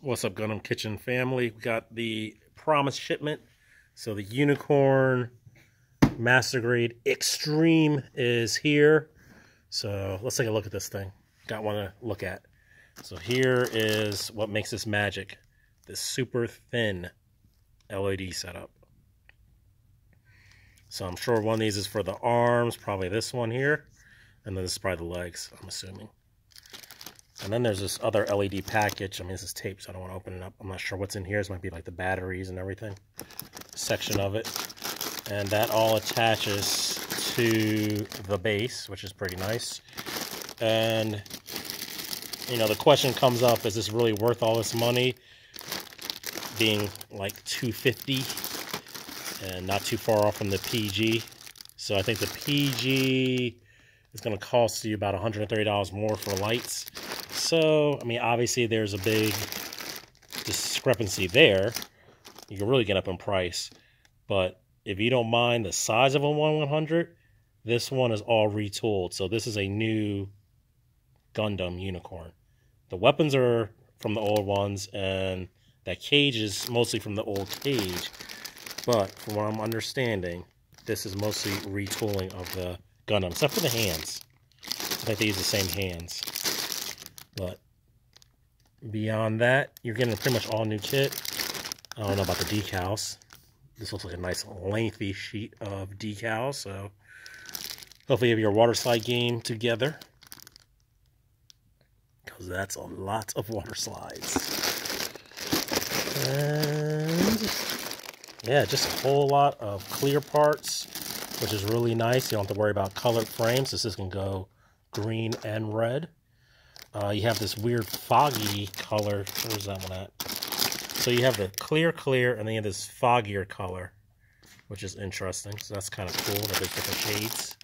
What's up, Gundam Kitchen family? We got the promised shipment. So the Unicorn Master Grade Extreme is here. So let's take a look at this thing. Got one to look at. So here is what makes this magic. This super thin LED setup. So I'm sure one of these is for the arms, probably this one here. And then this is probably the legs, I'm assuming. And then there's this other LED package. I mean, this is tape, so I don't want to open it up. I'm not sure what's in here. This might be like the batteries and everything. Section of it. And that all attaches to the base, which is pretty nice. And, you know, the question comes up, is this really worth all this money? Being like $250 and not too far off from the PG. So I think the PG is going to cost you about $130 more for lights. So, I mean, obviously there's a big discrepancy there. You can really get up in price. But if you don't mind the size of a 1/100, this one is all retooled. So this is a new Gundam Unicorn. The weapons are from the old ones, and that cage is mostly from the old cage. But from what I'm understanding, this is mostly retooling of the Gundam, except for the hands. I think they use the same hands. But beyond that, you're getting a pretty much all new kit. I don't know about the decals. This looks like a nice lengthy sheet of decals. So hopefully you have your water slide game together, because that's a lot of water slides. And yeah, just a whole lot of clear parts, which is really nice. You don't have to worry about colored frames. This can go green and red. You have this weird foggy color. Where's that one at? So you have the clear, and then you have this foggier color, which is interesting. So that's kind of cool that there's different shades.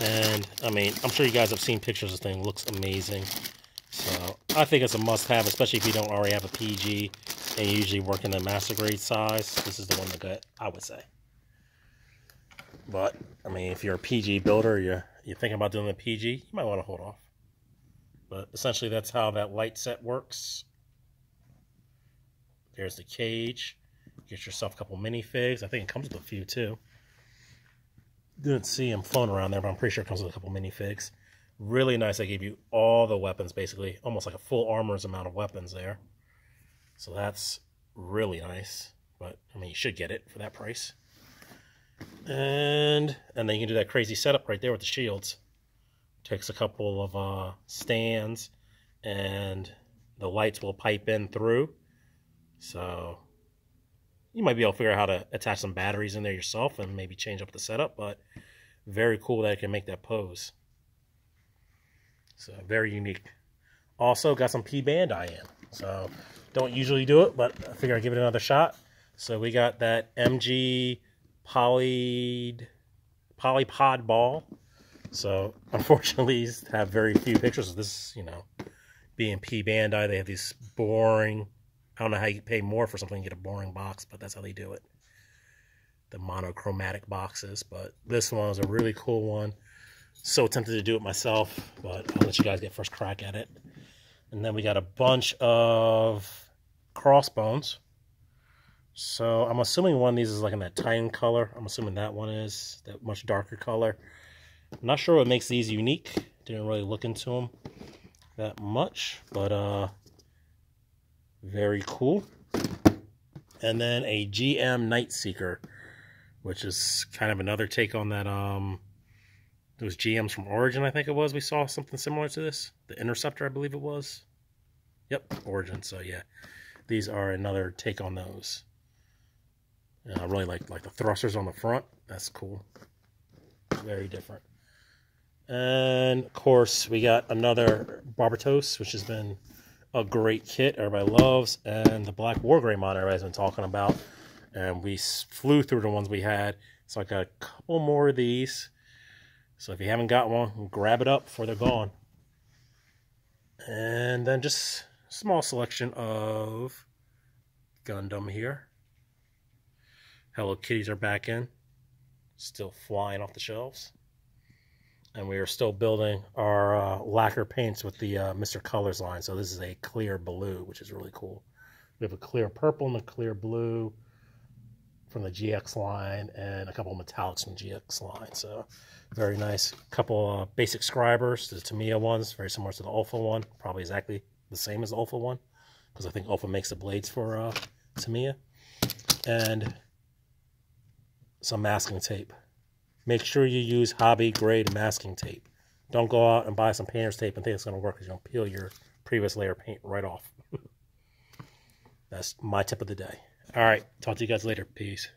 And, I mean, I'm sure you guys have seen pictures of this thing. It looks amazing. So I think it's a must-have, especially if you don't already have a PG and you usually work in the master grade size. This is the one to get, I would say. But, I mean, if you're a PG builder, you're thinking about doing a PG, you might want to hold off. But essentially, that's how that light set works. There's the cage. Get yourself a couple minifigs. I think it comes with a few, too. Didn't see them flown around there, but I'm pretty sure it comes with a couple minifigs. Really nice. They gave you all the weapons, basically. Almost like a full armor's amount of weapons there. So that's really nice. But, I mean, you should get it for that price. And then you can do that crazy setup right there with the shields. Takes a couple of stands, and the lights will pipe in through. So you might be able to figure out how to attach some batteries in there yourself and maybe change up the setup, but very cool that it can make that pose. So very unique. Also got some pbandai in. So don't usually do it, but I figure I'd give it another shot. So we got that MG Polypodball. So unfortunately, these have very few pictures of this, you know, being pbandai. They have these boring, I don't know how you pay more for something and get a boring box, but that's how they do it. The monochromatic boxes. But this one is a really cool one. So tempted to do it myself, but I'll let you guys get first crack at it. And then we got a bunch of crossbones. So I'm assuming one of these is like in that Titan color. I'm assuming that one is that much darker color. I'm not sure what makes these unique. Didn't really look into them that much, but very cool. And then a GM Nightseeker, which is kind of another take on that. Those GMs from Origin, I think it was. We saw something similar to this. The Interceptor, I believe it was. Yep, Origin. So yeah, these are another take on those. And I really like the thrusters on the front. That's cool. Very different. And of course, we got another Barbatos, which has been a great kit everybody loves, and the Black Wargreymon everybody's been talking about. And we flew through the ones we had, so I got a couple more of these. So if you haven't got one, grab it up before they're gone. And then just a small selection of Gundam here. Hello Kitties are back in, still flying off the shelves. And we are still building our lacquer paints with the Mr. Colors line. So this is a clear blue, which is really cool. We have a clear purple and a clear blue from the GX line, and a couple of metallics from the GX line. So very nice. Couple basic scribers, the Tamiya ones, very similar to the Alpha one. Probably exactly the same as the Alpha one, because I think Alpha makes the blades for Tamiya. And some masking tape. Make sure you use hobby grade masking tape. Don't go out and buy some painter's tape and think it's going to work, because you're going to peel your previous layer of paint right off. That's my tip of the day. All right, talk to you guys later. Peace.